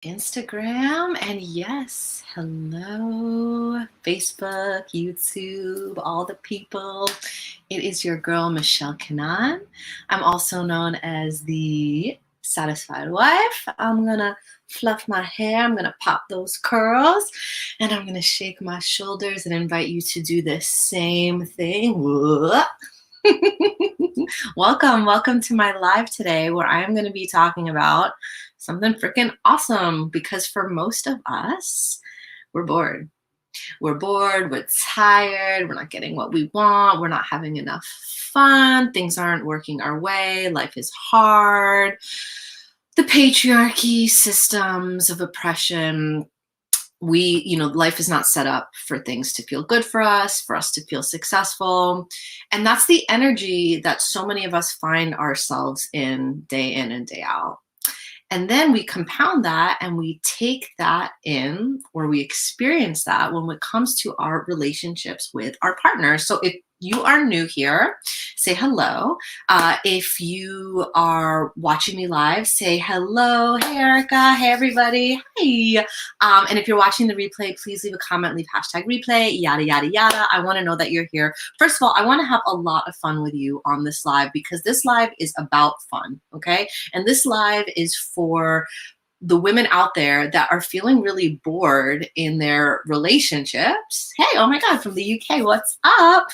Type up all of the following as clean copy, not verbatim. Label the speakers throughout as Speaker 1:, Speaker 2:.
Speaker 1: Instagram, and yes, hello, Facebook, YouTube, all the people. It is your girl, Michelle Kanan. I'm also known as the Satisfied Wife. I'm gonna fluff my hair, I'm gonna pop those curls, and I'm gonna shake my shoulders and invite you to do the same thing. Welcome to my live today, where I am going to be talking about something freaking awesome, because for most of us, we're bored. We're bored, we're tired, we're not getting what we want, we're not having enough fun, things aren't working our way, life is hard. The patriarchy, systems of oppression, life is not set up for things to feel good for us to feel successful. And that's the energy that so many of us find ourselves in and day out. And then we compound that and we take that in, or we experience that when it comes to our relationships with our partners. So if you are new here, say hello. If you are watching me live, say hello. Hey, Erica. Hey, everybody. Hi. And if you're watching the replay, please leave a comment, leave hashtag replay, yada, yada, yada. I want to know that you're here. First of all, I want to have a lot of fun with you on this live, because this live is about fun, okay? And this live is for the women out there that are feeling really bored in their relationships. Hey, oh my God, from the UK, what's up?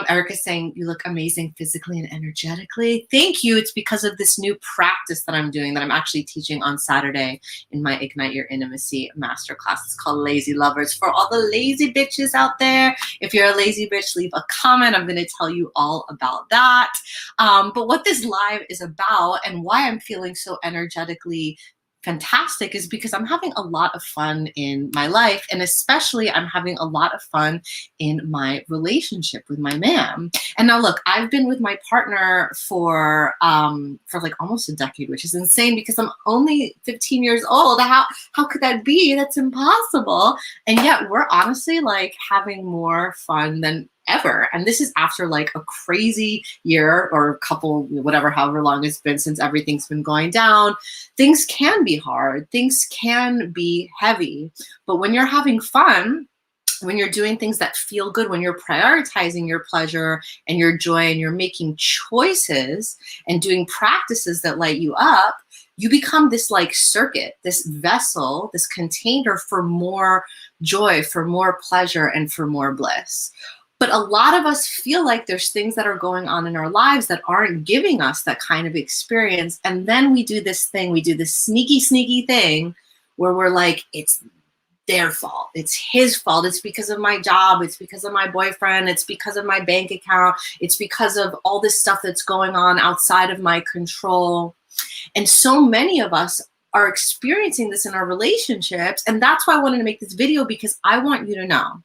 Speaker 1: Erica's saying, you look amazing physically and energetically. Thank you. It's because of this new practice that I'm doing, that I'm actually teaching on Saturday in my Ignite Your Intimacy masterclass. It's called Lazy Lovers. For all the lazy bitches out there, if you're a lazy bitch, leave a comment. I'm going to tell you all about that. But what this live is about, and why I'm feeling so energetically fantastic, is because I'm having a lot of fun in my life, and especially I'm having a lot of fun in my relationship with my man. And now look, I've been with my partner for like almost a decade, which is insane because I'm only 15 years old. How could that be? That's impossible. And yet we're honestly like having more fun than ever. And this is after like a crazy year or a couple, whatever, however long it's been since everything's been going down. Things can be hard, things can be heavy, but when you're having fun, when you're doing things that feel good, when you're prioritizing your pleasure and your joy, and you're making choices and doing practices that light you up, you become this like circuit, this vessel, this container for more joy, for more pleasure, and for more bliss. But a lot of us feel like there's things that are going on in our lives that aren't giving us that kind of experience. And then we do this sneaky thing where we're like, it's their fault. It's his fault. It's because of my job. It's because of my boyfriend. It's because of my bank account. It's because of all this stuff that's going on outside of my control. And so many of us are experiencing this in our relationships. And that's why I wanted to make this video, because I want you to know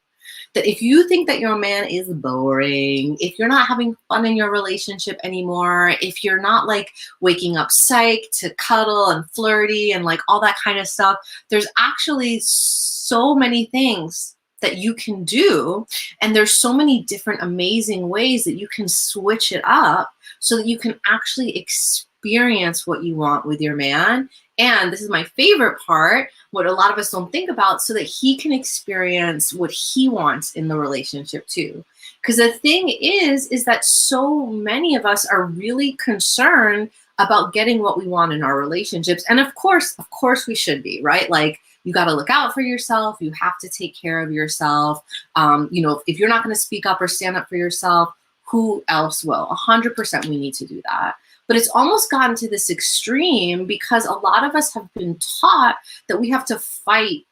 Speaker 1: that if you think that your man is boring, if you're not having fun in your relationship anymore, if you're not like waking up psyched to cuddle and flirty and like all that kind of stuff, there's actually so many things that you can do. And there's so many different amazing ways that you can switch it up so that you can actually experience what you want with your man. And this is my favorite part, what a lot of us don't think about, so that he can experience what he wants in the relationship too. Because the thing is that so many of us are really concerned about getting what we want in our relationships. And of course we should be, right? Like, you got to look out for yourself. You have to take care of yourself. If you're not going to speak up or stand up for yourself, who else will? 100% we need to do that. But it's almost gotten to this extreme because a lot of us have been taught that we have to fight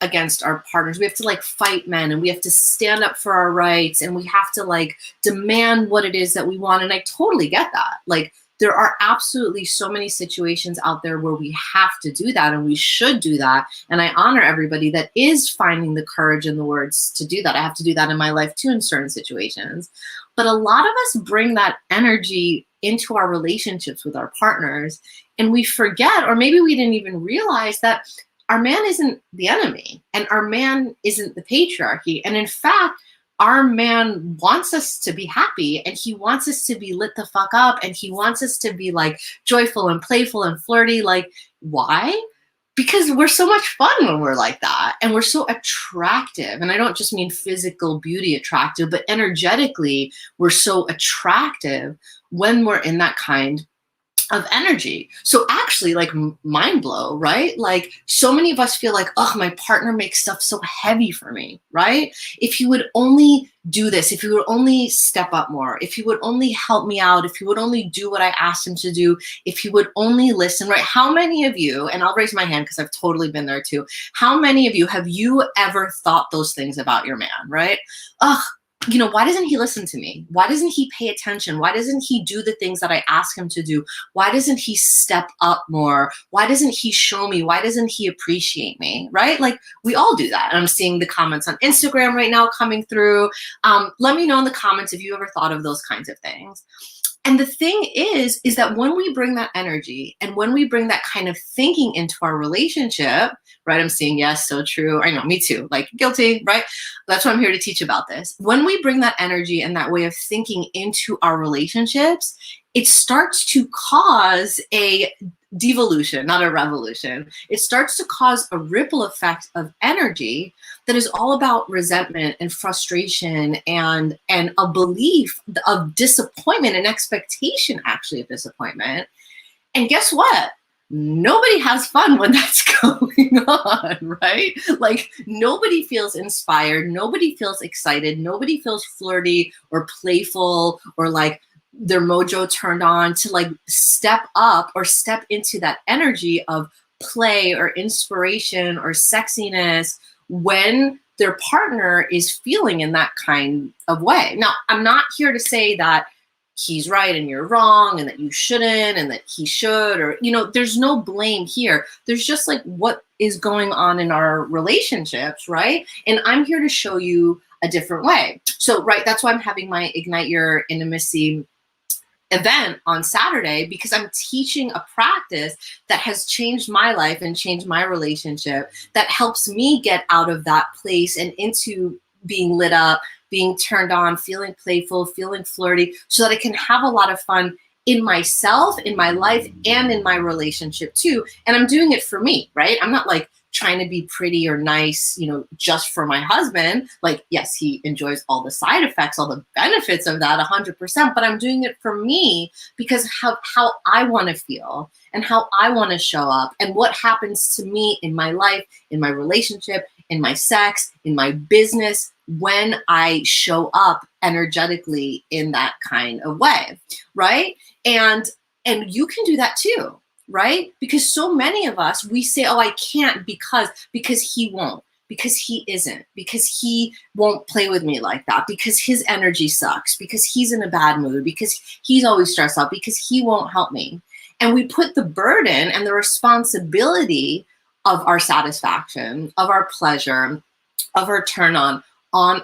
Speaker 1: against our partners. We have to like fight men, and we have to stand up for our rights, and we have to like demand what it is that we want. And I totally get that. Like, there are absolutely so many situations out there where we have to do that, and we should do that. And I honor everybody that is finding the courage and the words to do that. I have to do that in my life too in certain situations. But a lot of us bring that energy into our relationships with our partners, and we forget, or maybe we didn't even realize, that our man isn't the enemy, and our man isn't the patriarchy. And in fact, our man wants us to be happy, and he wants us to be lit the fuck up, and he wants us to be like joyful and playful and flirty. Like, why? Because we're so much fun when we're like that, and we're so attractive. And I don't just mean physical beauty attractive, but energetically, we're so attractive when we're in that kind of energy. So actually, like, mind blow, right? Like, so many of us feel like, oh, my partner makes stuff so heavy for me, right? If he would only do this, if he would only step up more, if he would only help me out, if he would only do what I asked him to do, if he would only listen, right? How many of you, and I'll raise my hand because I've totally been there too, how many of you have you ever thought those things about your man, right? Ugh, why doesn't he listen to me? Why doesn't he pay attention? Why doesn't he do the things that I ask him to do? Why doesn't he step up more? Why doesn't he show me? Why doesn't he appreciate me? Right? Like, we all do that. And I'm seeing the comments on Instagram right now coming through. Let me know in the comments if you ever thought of those kinds of things. And the thing is that when we bring that energy and when we bring that kind of thinking into our relationship, right? I'm seeing, yes, so true. I know, me too, like, guilty, right? That's what I'm here to teach about this. When we bring that energy and that way of thinking into our relationships, it starts to cause a devolution, not a revolution. It starts to cause a ripple effect of energy that is all about resentment and frustration and a belief of disappointment and expectation, actually, of disappointment. And guess what? Nobody has fun when that's going on, right? Like, nobody feels inspired. Nobody feels excited. Nobody feels flirty or playful or like their mojo turned on to like step up or step into that energy of play or inspiration or sexiness when their partner is feeling in that kind of way. Now, I'm not here to say that he's right and you're wrong and that you shouldn't and that he should, or, there's no blame here. There's just like what is going on in our relationships, right? And I'm here to show you a different way. So, right, that's why I'm having my Ignite Your Intimacy event on Saturday, because I'm teaching a practice that has changed my life and changed my relationship, that helps me get out of that place and into being lit up, being turned on, feeling playful, feeling flirty, so that I can have a lot of fun in myself, in my life, and in my relationship too. And I'm doing it for me, right? I'm not like trying to be pretty or nice, just for my husband. Like, yes, he enjoys all the side effects, all the benefits of that 100%, but I'm doing it for me because how I want to feel and how I want to show up and what happens to me in my life, in my relationship, in my sex, in my business, when I show up energetically in that kind of way, right? And you can do that too, right? Because so many of us, we say, oh, I can't because he won't, because he isn't, because he won't play with me like that, because his energy sucks, because he's in a bad mood, because he's always stressed out, because he won't help me. And we put the burden and the responsibility of our satisfaction, of our pleasure, of our turn on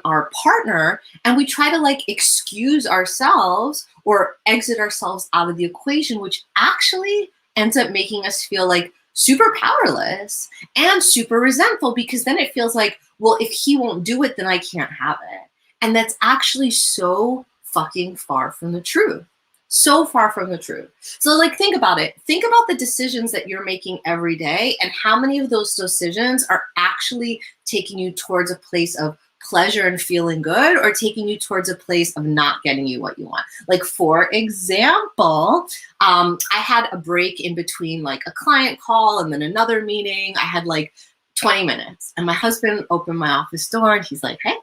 Speaker 1: our partner, and we try to like excuse ourselves or exit ourselves out of the equation, which actually ends up making us feel like super powerless and super resentful, because then it feels like, well, if he won't do it, then I can't have it. And that's actually so fucking far from the truth. So far from the truth. So like, think about it. Think about the decisions that you're making every day and how many of those decisions are actually taking you towards a place of pleasure and feeling good, or taking you towards a place of not getting you what you want. Like, for example, I had a break in between like a client call and then another meeting. I had like 20 minutes and my husband opened my office door and he's like, hey,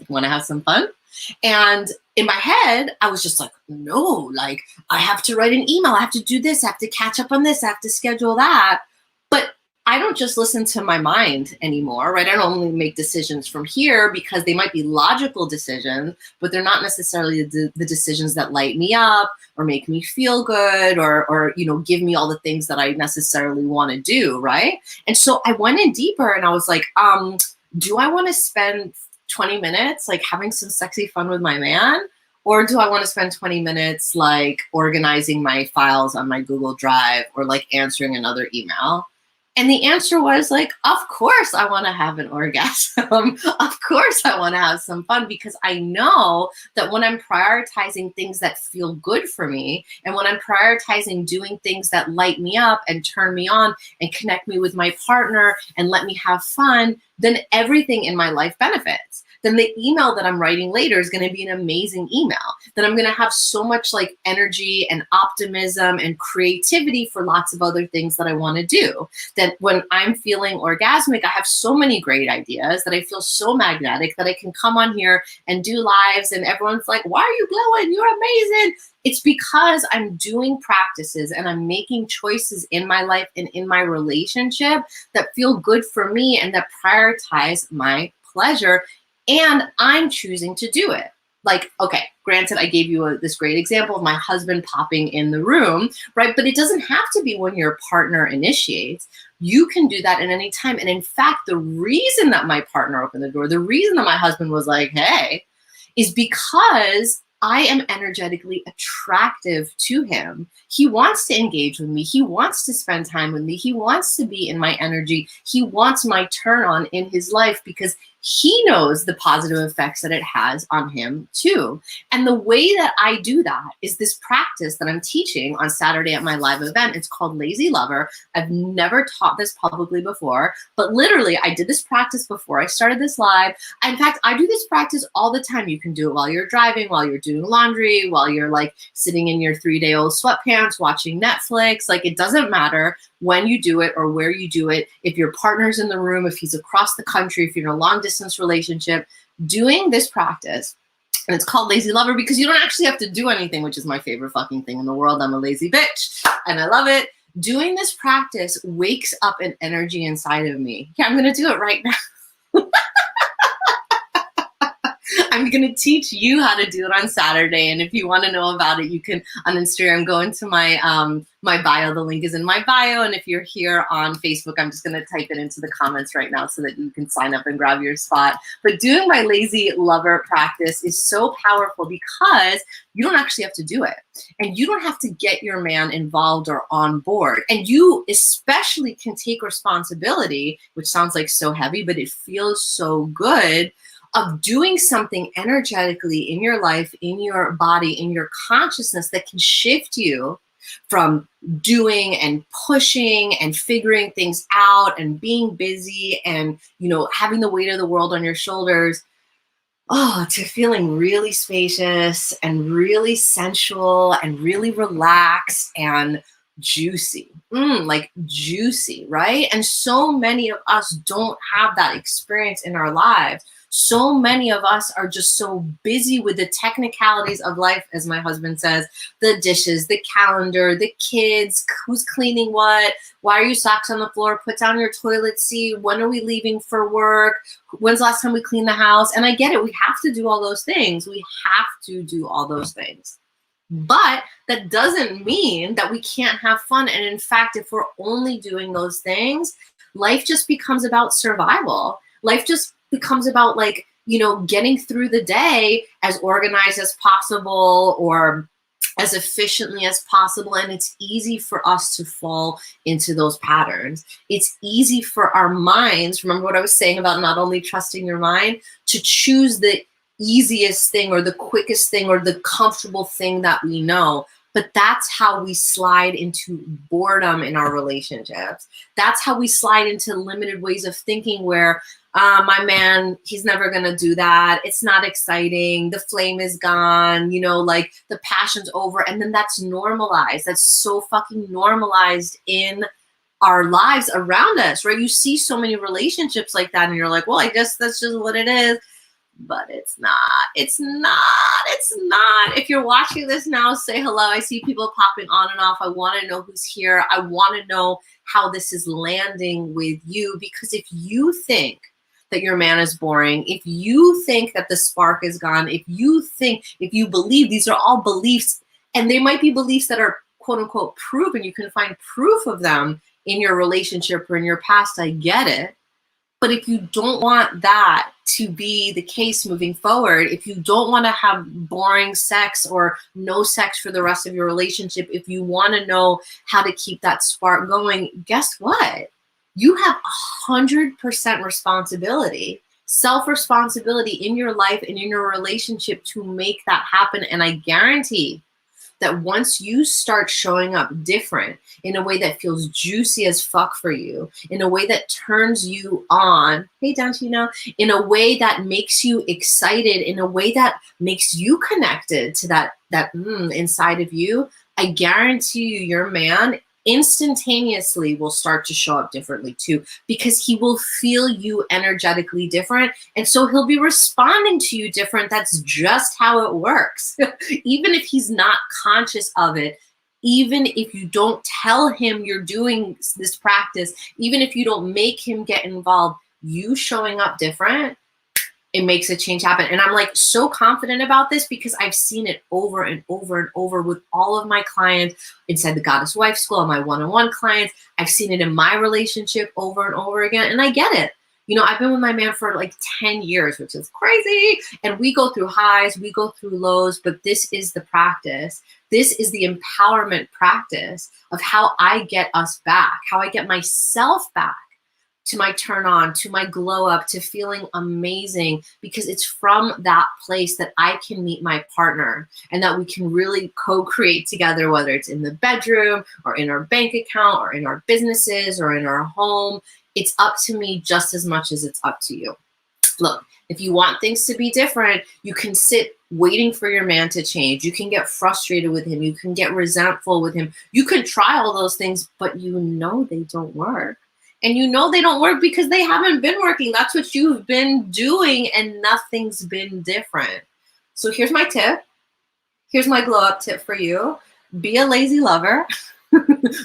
Speaker 1: want to have some fun? And in my head, I was just like, no, like, I have to write an email. I have to do this. I have to catch up on this. I have to schedule that. But I don't just listen to my mind anymore, right? I don't only make decisions from here because they might be logical decisions, but they're not necessarily the decisions that light me up or make me feel good or give me all the things that I necessarily want to do, right? And so I went in deeper and I was like, do I want to spend 20 minutes like having some sexy fun with my man? Or do I want to spend 20 minutes like organizing my files on my Google Drive or like answering another email? And the answer was like, of course I want to have an orgasm. Of course I want to have some fun, because I know that when I'm prioritizing things that feel good for me, and when I'm prioritizing doing things that light me up and turn me on and connect me with my partner and let me have fun, then everything in my life benefits. Then the email that I'm writing later is going to be an amazing email. Then I'm going to have so much like energy and optimism and creativity for lots of other things that I want to do. That when I'm feeling orgasmic, I have so many great ideas, that I feel so magnetic that I can come on here and do lives and everyone's like, why are you glowing? You're amazing. It's because I'm doing practices and I'm making choices in my life and in my relationship that feel good for me and that prioritize my pleasure. And I'm choosing to do it. Like, okay, granted, I gave you this great example of my husband popping in the room, right? But it doesn't have to be when your partner initiates. You can do that at any time. And in fact, the reason that my partner opened the door, the reason that my husband was like, hey, is because I am energetically attractive to him. He wants to engage with me. He wants to spend time with me. He wants to be in my energy. He wants my turn on in his life because he knows the positive effects that it has on him too. And the way that I do that is this practice that I'm teaching on Saturday at my live event. It's called Lazy Lover. I've never taught this publicly before, but literally I did this practice before I started this live. In fact, I do this practice all the time. You can do it while you're driving, while you're doing laundry, while you're like sitting in your 3-day-old sweatpants, watching Netflix. Like, it doesn't matter when you do it or where you do it. If your partner's in the room, if he's across the country, if you're in a long distance relationship, doing this practice, and it's called Lazy Lover because you don't actually have to do anything, which is my favorite fucking thing in the world. I'm a lazy bitch and I love it. Doing this practice wakes up an energy inside of me. Yeah, I'm going to do it right now. I'm going to teach you how to do it on Saturday. And if you want to know about it, you can on Instagram go into my my bio. The link is in my bio. And if you're here on Facebook, I'm just going to type it into the comments right now so that you can sign up and grab your spot. But doing my Lazy Lover practice is so powerful because you don't actually have to do it. And you don't have to get your man involved or on board. And you especially can take responsibility, which sounds like so heavy, but it feels so good, of doing something energetically in your life, in your body, in your consciousness that can shift you from doing and pushing and figuring things out and being busy and, you know, having the weight of the world on your shoulders, to feeling really spacious and really sensual and really relaxed and juicy, like juicy, right? And so many of us don't have that experience in our lives. So many of us are just so busy with the technicalities of life, as my husband says, the dishes, the calendar, the kids, who's cleaning what, why are your socks on the floor, put down your toilet seat, when are we leaving for work, when's the last time we cleaned the house? And I get it, we have to do all those things. We have to do all those things. But that doesn't mean that we can't have fun. And in fact, if we're only doing those things, life just becomes about survival. Life just becomes about, like, you know, getting through the day as organized as possible or as efficiently as possible. And it's easy for us to fall into those patterns. It's easy for our minds, remember what I was saying about not only trusting your mind, to choose the easiest thing or the quickest thing or the comfortable thing that we know. But that's how we slide into boredom in our relationships. That's how we slide into limited ways of thinking where my man, he's never going to do that. It's not exciting. The flame is gone. You know, like the passion's over. And then that's normalized. That's so fucking normalized in our lives around us, right? You see so many relationships like that and you're like, well, I guess that's just what it is. But it's not. It's not. It's not. If you're watching this now, say hello. I see people popping on and off. I want to know who's here. I want to know how this is landing with you. Because if you think that your man is boring, if you think that the spark is gone, if you believe, these are all beliefs, and they might be beliefs that are quote unquote proven. You can find proof of them in your relationship or in your past. I get it. But if you don't want that to be the case moving forward, if you don't want to have boring sex or no sex for the rest of your relationship, if you want to know how to keep that spark going, guess what? You have 100% responsibility, self-responsibility in your life and in your relationship to make that happen. And I guarantee that once you start showing up different in a way that feels juicy as fuck for you, in a way that turns you on, hey Dantino, in a way that makes you excited, in a way that makes you connected to that inside of you, I guarantee you your man instantaneously will start to show up differently too, because he will feel you energetically different. And so he'll be responding to you different. That's just how it works. Even if he's not conscious of it, even if you don't tell him you're doing this practice, even if you don't make him get involved, you showing up different, it makes a change happen. And I'm like so confident about this because I've seen it over and over and over with all of my clients inside the Goddess Wife School and my one-on-one clients. I've seen it in my relationship over and over again. And I get it. You know, I've been with my man for like 10 years, which is crazy. And we go through highs, we go through lows, but this is the practice. This is the empowerment practice of how I get us back, how I get myself back to my turn on, to my glow up, to feeling amazing, because it's from that place that I can meet my partner and that we can really co-create together, whether it's in the bedroom or in our bank account or in our businesses or in our home. It's up to me just as much as it's up to you. Look, if you want things to be different, you can sit waiting for your man to change. You can get frustrated with him. You can get resentful with him. You can try all those things, but you know they don't work. And you know they don't work because they haven't been working. That's what you've been doing and nothing's been different. So here's my tip. Here's my glow up tip for you. Be a lazy lover.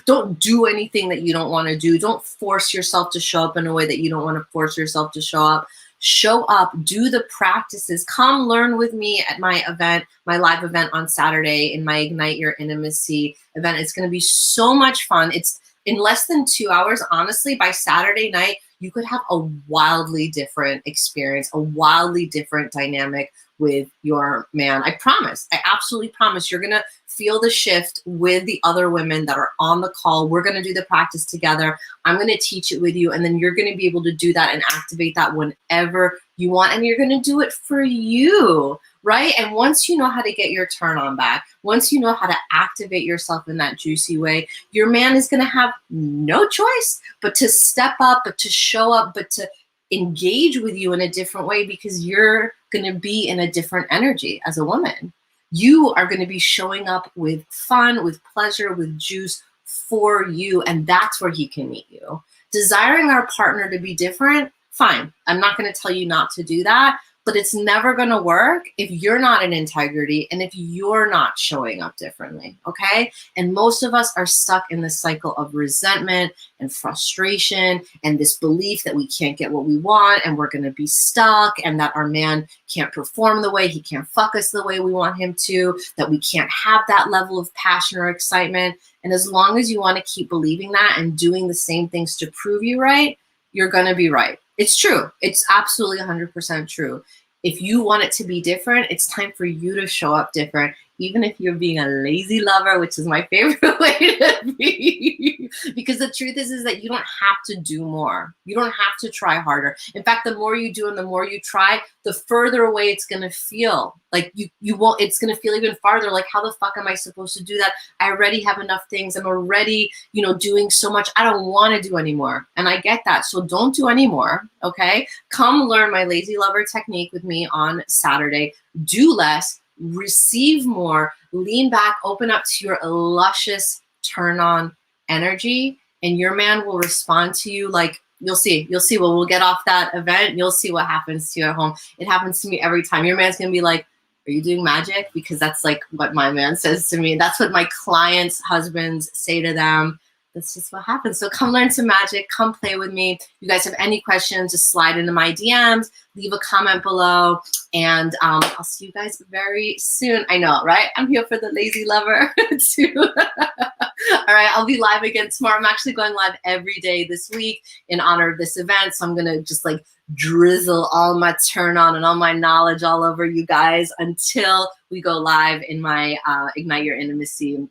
Speaker 1: Don't do anything that you don't want to do. Don't force yourself to show up in a way that you don't want to force yourself to show up. Show up, do the practices. Come learn with me at my event, my live event on Saturday in my Ignite Your Intimacy event. It's going to be so much fun. It's in less than 2 hours, honestly. By Saturday night, you could have a wildly different experience, a wildly different dynamic with your man. I promise. I absolutely promise you're going to feel the shift with the other women that are on the call. We're going to do the practice together. I'm going to teach it with you, and then you're going to be able to do that and activate that whenever you want, and you're going to do it for you, right? And once you know how to get your turn on back, once you know how to activate yourself in that juicy way, your man is going to have no choice but to step up, but to show up, but to engage with you in a different way, because you're going to be in a different energy as a woman. You are going to be showing up with fun, with pleasure, with juice for you, and that's where he can meet you. Desiring our partner to be different, fine. I'm not going to tell you not to do that, but it's never going to work if you're not in integrity and if you're not showing up differently, okay? And most of us are stuck in this cycle of resentment and frustration and this belief that we can't get what we want and we're going to be stuck, and that our man can't perform the way, he can't fuck us the way we want him to, that we can't have that level of passion or excitement. And as long as you want to keep believing that and doing the same things to prove you right, you're going to be right. It's true. It's absolutely 100% true. If you want it to be different, it's time for you to show up different, even if you're being a lazy lover, which is my favorite way to be. Because the truth is that you don't have to do more. You don't have to try harder. In fact, the more you do and the more you try, the further away it's going to feel. Like you won't, it's going to feel even farther. Like, how the fuck am I supposed to do that? I already have enough things. I'm already, doing so much. I don't want to do anymore. And I get that. So don't do anymore. Okay. Come learn my lazy lover technique with me on Saturday. Do less, receive more, lean back, open up to your luscious turn on energy, and your man will respond to you like, you'll see, well, we'll get off that event. You'll see what happens to you at home. It happens to me every time. Your man's going to be like, are you doing magic? Because that's like what my man says to me. That's what my clients' husbands say to them. That's just what happens. So come learn some magic. Come play with me. If you guys have any questions, just slide into my DMs, leave a comment below, and I'll see you guys very soon. I know, right? I'm here for the lazy lover too. All right, I'll be live again tomorrow. I'm actually going live every day this week in honor of this event. So I'm going to just like drizzle all my turn on and all my knowledge all over you guys until we go live in my Ignite Your Intimacy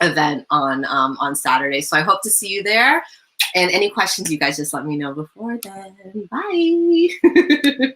Speaker 1: event on Saturday. So I hope to see you there. And any questions, you guys just let me know before then. Bye.